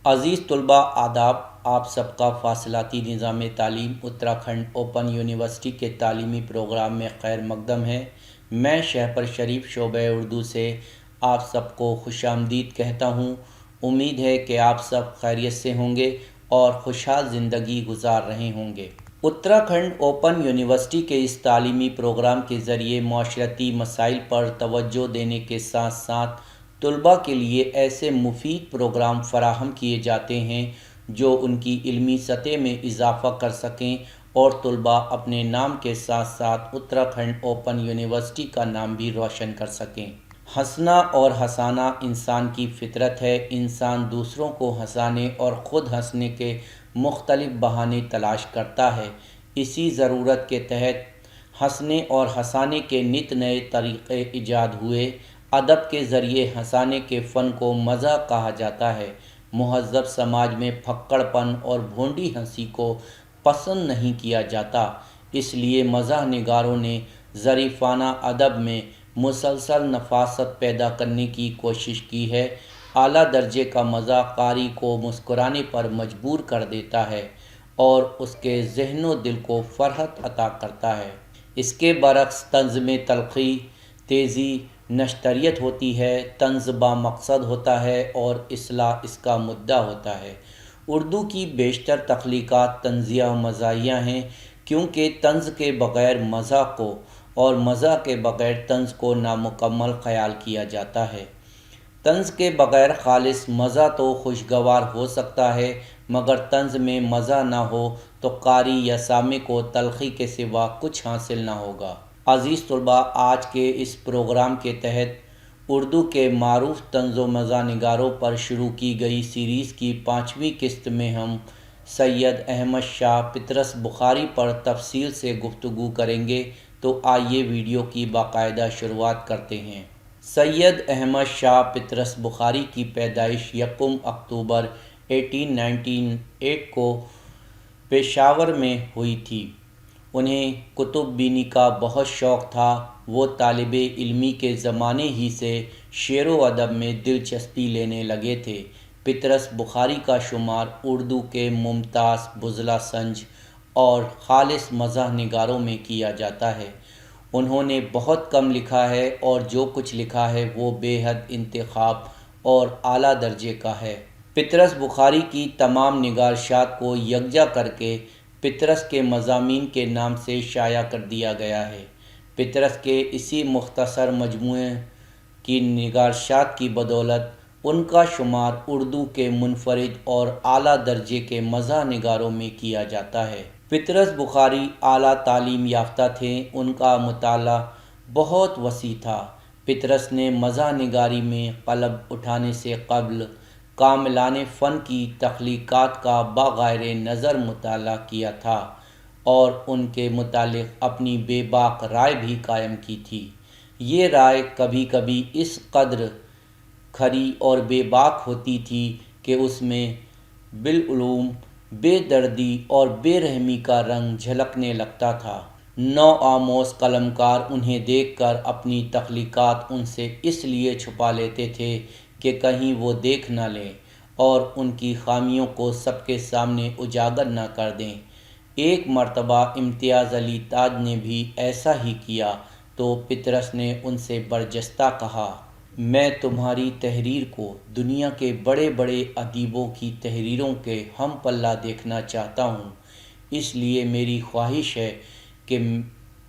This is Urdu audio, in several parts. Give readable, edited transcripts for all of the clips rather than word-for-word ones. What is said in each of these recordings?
عزیز طلباء آداب، آپ سب کا فاصلاتی نظام تعلیم اتراکھنڈ اوپن یونیورسٹی کے تعلیمی پروگرام میں خیر مقدم ہے۔ میں شہپر شریف شعبہ اردو سے آپ سب کو خوش آمدید کہتا ہوں۔ امید ہے کہ آپ سب خیریت سے ہوں گے اور خوشحال زندگی گزار رہے ہوں گے۔ اتراکھنڈ اوپن یونیورسٹی کے اس تعلیمی پروگرام کے ذریعے معاشرتی مسائل پر توجہ دینے کے ساتھ ساتھ طلباء کے لیے ایسے مفید پروگرام فراہم کیے جاتے ہیں جو ان کی علمی سطح میں اضافہ کر سکیں اور طلباء اپنے نام کے ساتھ ساتھ اتراکھنڈ اوپن یونیورسٹی کا نام بھی روشن کر سکیں۔ ہنسنا اور ہنسانا انسان کی فطرت ہے۔ انسان دوسروں کو ہنسانے اور خود ہنسنے کے مختلف بہانے تلاش کرتا ہے۔ اسی ضرورت کے تحت ہنسنے اور ہنسانے کے نت نئے طریقے ایجاد ہوئے۔ ادب کے ذریعے ہنسانے کے فن کو مزاح کہا جاتا ہے۔ مہذب سماج میں پھکڑ پن اور بھونڈی ہنسی کو پسند نہیں کیا جاتا، اس لیے مزاح نگاروں نے ظریفانہ ادب میں مسلسل نفاست پیدا کرنے کی کوشش کی ہے۔ اعلیٰ درجے کا مزاح قاری کو مسکرانے پر مجبور کر دیتا ہے اور اس کے ذہن و دل کو فرحت عطا کرتا ہے۔ اس کے برعکس طنز میں تلخی، تیزی، نشتریت ہوتی ہے۔ طنز با مقصد ہوتا ہے اور اصلاح اس کا مدعا ہوتا ہے۔ اردو کی بیشتر تخلیقات طنزیہ و مزاحیہ ہیں، کیونکہ طنز کے بغیر مزاح کو اور مزاح کے بغیر طنز کو نامکمل خیال کیا جاتا ہے۔ طنز کے بغیر خالص مزاح تو خوشگوار ہو سکتا ہے، مگر طنز میں مزاح نہ ہو تو قاری یا سامع کو تلخی کے سوا کچھ حاصل نہ ہوگا۔ عزیز طلباء، آج کے اس پروگرام کے تحت اردو کے معروف طنز و مزاح نگاروں پر شروع کی گئی سیریز کی 5ویں قسط میں ہم سید احمد شاہ پطرس بخاری پر تفصیل سے گفتگو کریں گے، تو آئیے ویڈیو کی باقاعدہ شروعات کرتے ہیں۔ سید احمد شاہ پطرس بخاری کی پیدائش 1 اکتوبر 1898 کو پشاور میں ہوئی تھی۔ انہیں کتب بینی کا بہت شوق تھا۔ وہ طالب علمی کے زمانے ہی سے شعر و ادب میں دلچسپی لینے لگے تھے۔ پطرس بخاری کا شمار اردو کے ممتاز بزلہ سنج اور خالص مزاح نگاروں میں کیا جاتا ہے۔ انہوں نے بہت کم لکھا ہے اور جو کچھ لکھا ہے وہ بے حد انتخاب اور اعلیٰ درجے کا ہے۔ پطرس بخاری کی تمام نگارشات کو یکجا کر کے پطرس کے مضامین کے نام سے شائع کر دیا گیا ہے۔ پطرس کے اسی مختصر مجموعے کی نگارشات کی بدولت ان کا شمار اردو کے منفرد اور اعلیٰ درجے کے مزاح نگاروں میں کیا جاتا ہے۔ پطرس بخاری اعلیٰ تعلیم یافتہ تھے۔ ان کا مطالعہ بہت وسیع تھا۔ پطرس نے مزاح نگاری میں قلم اٹھانے سے قبل کاملانِ فن کی تخلیقات کا بغیر نظر مطالعہ کیا تھا اور ان کے متعلق اپنی بے باک رائے بھی قائم کی تھی۔ یہ رائے کبھی کبھی اس قدر کھری اور بے باک ہوتی تھی کہ اس میں بالعموم بے دردی اور بے رحمی کا رنگ جھلکنے لگتا تھا۔ نو آموز قلمکار انہیں دیکھ کر اپنی تخلیقات ان سے اس لیے چھپا لیتے تھے کہ کہیں وہ دیکھ نہ لیں اور ان کی خامیوں کو سب کے سامنے اجاگر نہ کر دیں۔ ایک مرتبہ امتیاز علی تاج نے بھی ایسا ہی کیا تو پطرس نے ان سے برجستہ کہا، میں تمہاری تحریر کو دنیا کے بڑے بڑے ادیبوں کی تحریروں کے ہم پلہ دیکھنا چاہتا ہوں، اس لیے میری خواہش ہے کہ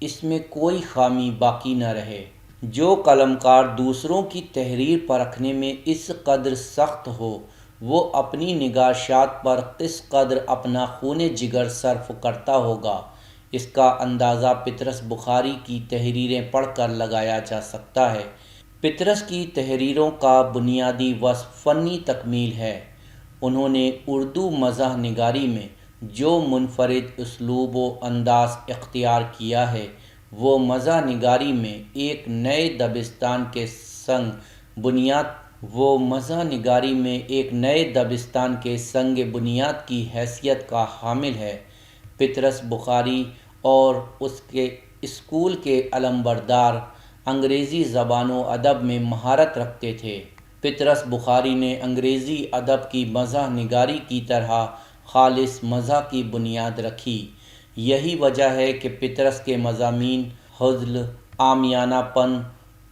اس میں کوئی خامی باقی نہ رہے۔ جو قلمکار دوسروں کی تحریر پرکھنے میں اس قدر سخت ہو، وہ اپنی نگارشات پر کس قدر اپنا خون جگر صرف کرتا ہوگا، اس کا اندازہ پطرس بخاری کی تحریریں پڑھ کر لگایا جا سکتا ہے۔ پطرس کی تحریروں کا بنیادی وصف فنی تکمیل ہے۔ انہوں نے اردو مزاح نگاری میں جو منفرد اسلوب و انداز اختیار کیا ہے، وہ مزاح نگاری میں ایک نئے دبستان کے سنگ بنیاد کی حیثیت کا حامل ہے۔ پطرس بخاری اور اس کے اسکول کے علمبردار انگریزی زبان و ادب میں مہارت رکھتے تھے۔ پطرس بخاری نے انگریزی ادب کی مزاح نگاری کی طرح خالص مزاح کی بنیاد رکھی۔ یہی وجہ ہے کہ پطرس کے مضامین ہزل، عامیانہ پن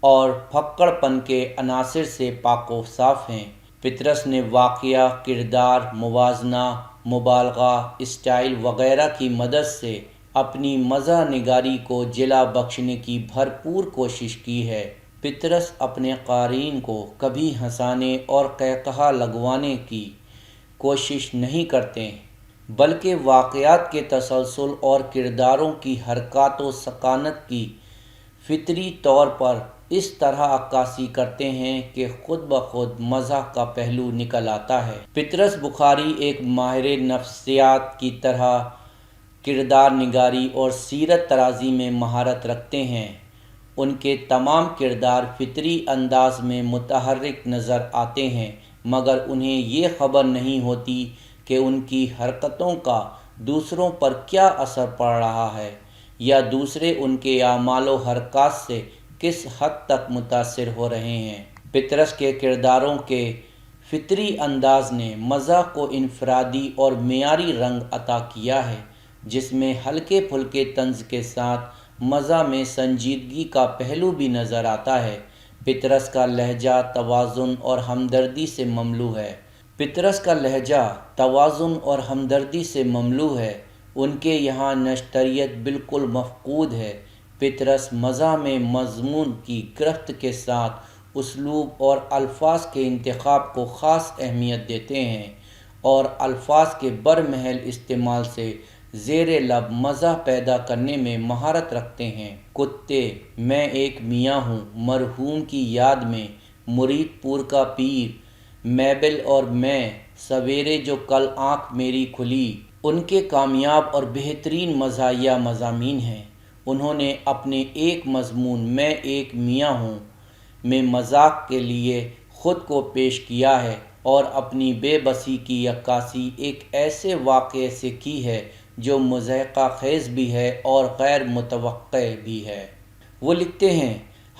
اور پھکڑ پن کے عناصر سے پاک و صاف ہیں۔ پطرس نے واقعہ، کردار، موازنہ، مبالغہ، اسٹائل وغیرہ کی مدد سے اپنی مزاح نگاری کو جلا بخشنے کی بھرپور کوشش کی ہے۔ پطرس اپنے قارئین کو کبھی ہنسانے اور قہقہہ لگوانے کی کوشش نہیں کرتے، بلکہ واقعات کے تسلسل اور کرداروں کی حرکات و سکانت کی فطری طور پر اس طرح عکاسی کرتے ہیں کہ خود بخود مزاح کا پہلو نکل آتا ہے۔ پطرس بخاری ایک ماہر نفسیات کی طرح کردار نگاری اور سیرت ترازی میں مہارت رکھتے ہیں۔ ان کے تمام کردار فطری انداز میں متحرک نظر آتے ہیں، مگر انہیں یہ خبر نہیں ہوتی کہ ان کی حرکتوں کا دوسروں پر کیا اثر پڑ رہا ہے، یا دوسرے ان کے اعمال و حرکات سے کس حد تک متاثر ہو رہے ہیں۔ پطرس کے کرداروں کے فطری انداز نے مزاح کو انفرادی اور معیاری رنگ عطا کیا ہے، جس میں ہلکے پھلکے طنز کے ساتھ مزاح میں سنجیدگی کا پہلو بھی نظر آتا ہے۔ پطرس کا لہجہ توازن اور ہمدردی سے مملو ہے۔ ان کے یہاں نشتریت بالکل مفقود ہے۔ پطرس مزاح میں مضمون کی گرفت کے ساتھ اسلوب اور الفاظ کے انتخاب کو خاص اہمیت دیتے ہیں، اور الفاظ کے برمحل استعمال سے زیر لب مزاح پیدا کرنے میں مہارت رکھتے ہیں۔ کتے، میں ایک میاں ہوں، مرحوم کی یاد میں، مرید پور کا پیر، میبل اور میں، سویرے جو کل آنکھ میری کھلی، ان کے کامیاب اور بہترین مزاحیہ مضامین ہیں۔ انہوں نے اپنے ایک مضمون میں ایک میاں ہوں میں مذاق کے لیے خود کو پیش کیا ہے، اور اپنی بے بسی کی عکاسی ایک ایسے واقعے سے کی ہے جو مضحکہ خیز بھی ہے اور غیر متوقع بھی ہے۔ وہ لکھتے ہیں،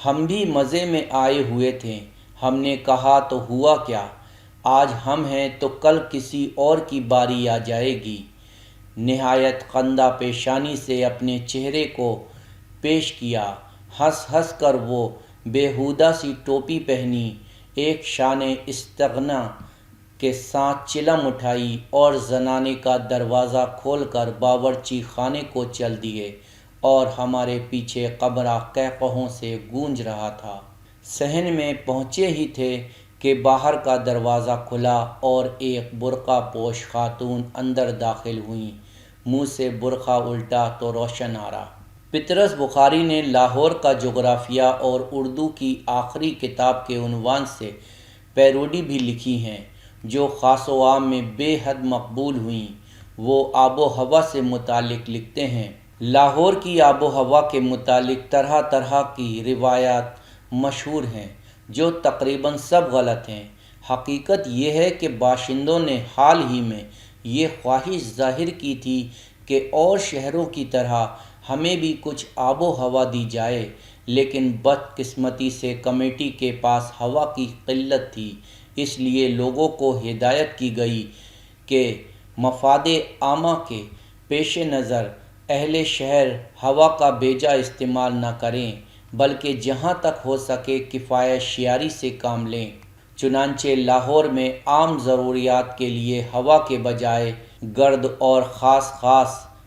ہم بھی مزے میں آئے ہوئے تھے، ہم نے کہا تو ہوا کیا، آج ہم ہیں تو کل کسی اور کی باری آ جائے گی۔ نہایت خندہ پیشانی سے اپنے چہرے کو پیش کیا، ہنس ہنس کر وہ بیہودہ سی ٹوپی پہنی، ایک شان استغنا کے ساتھ چلم اٹھائی اور زنانے کا دروازہ کھول کر باورچی خانے کو چل دیے، اور ہمارے پیچھے کمرہ قہقہوں سے گونج رہا تھا۔ صحن میں پہنچے ہی تھے کہ باہر کا دروازہ کھلا اور ایک برقع پوش خاتون اندر داخل ہوئیں۔ منہ سے برقع الٹا تو روشن آرا۔ پطرس بخاری نے لاہور کا جغرافیہ اور اردو کی آخری کتاب کے عنوان سے پیروڈی بھی لکھی ہیں، جو خاص و عام میں بے حد مقبول ہوئیں۔ وہ آب و ہوا سے متعلق لکھتے ہیں۔ لاہور کی آب و ہوا کے متعلق طرح طرح کی روایات مشہور ہیں، جو تقریباً سب غلط ہیں۔ حقیقت یہ ہے کہ باشندوں نے حال ہی میں یہ خواہش ظاہر کی تھی کہ اور شہروں کی طرح ہمیں بھی کچھ آب و ہوا دی جائے، لیکن بدقسمتی سے کمیٹی کے پاس ہوا کی قلت تھی، اس لیے لوگوں کو ہدایت کی گئی کہ مفاد عامہ کے پیش نظر اہل شہر ہوا کا بیجا استعمال نہ کریں، بلکہ جہاں تک ہو سکے کفایت شعاری سے کام لیں۔ چنانچہ لاہور میں عام ضروریات کے لیے ہوا کے بجائے گرد اور خاص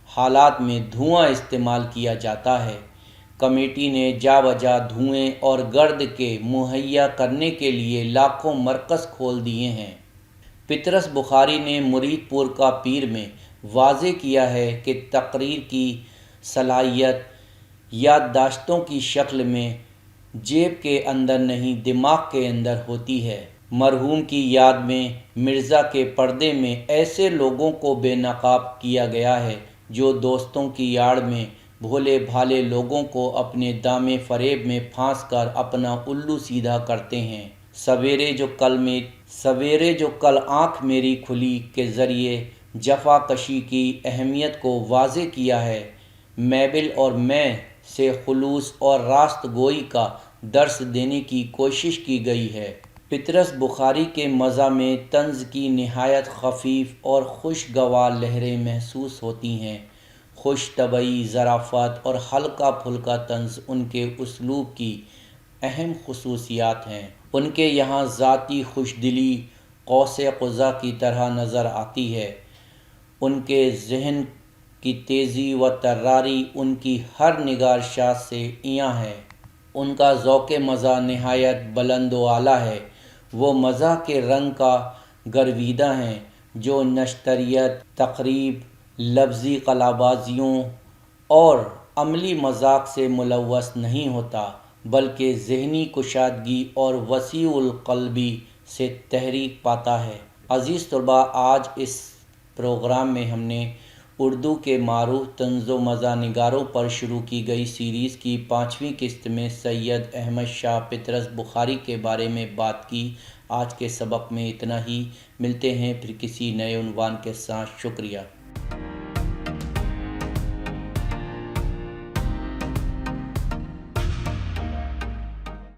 حالات میں دھواں استعمال کیا جاتا ہے۔ کمیٹی نے جا بجا دھوئیں اور گرد کے مہیا کرنے کے لیے لاکھوں مرکز کھول دیے ہیں۔ پطرس بخاری نے مرید پور کا پیر میں واضح کیا ہے کہ تقریر کی صلاحیت یادداشتوں کی شکل میں جیب کے اندر نہیں، دماغ کے اندر ہوتی ہے۔ مرحوم کی یاد میں مرزا کے پردے میں ایسے لوگوں کو بے نقاب کیا گیا ہے جو دوستوں کی آڑ میں بھولے بھالے لوگوں کو اپنے دامے فریب میں پھانس کر اپنا الو سیدھا کرتے ہیں۔ سویرے جو کل آنکھ میری کھلی کے ذریعے جفا کشی کی اہمیت کو واضح کیا ہے۔ میبل اور میں سے خلوص اور راست گوئی کا درس دینے کی کوشش کی گئی ہے۔ پطرس بخاری کے مزاح میں طنز کی نہایت خفیف اور خوشگوار لہریں محسوس ہوتی ہیں۔ خوش طبعی، ظرافت اور ہلکا پھلکا طنز ان کے اسلوب کی اہم خصوصیات ہیں۔ ان کے یہاں ذاتی خوشدلی قوس قزح کی طرح نظر آتی ہے۔ ان کے ذہن کی تیزی و طراری ان کی ہر نگارشات سے عیاں ہے۔ ان کا ذوق مزاح نہایت بلند و اعلیٰ ہے۔ وہ مزاح کے رنگ کا گرویدہ ہیں جو نشتریت، تقریب، لفظی قلہ بازیوں اور عملی مذاق سے ملوث نہیں ہوتا، بلکہ ذہنی کشادگی اور وسیع القلبی سے تحریک پاتا ہے۔ عزیز طلباء، آج اس پروگرام میں ہم نے اردو کے معروف طنز و مزاح نگاروں پر شروع کی گئی سیریز کی 5ویں قسط میں سید احمد شاہ پطرس بخاری کے بارے میں بات کی۔ آج کے سبق میں اتنا ہی، ملتے ہیں پھر کسی نئے عنوان کے ساتھ۔ شکریہ۔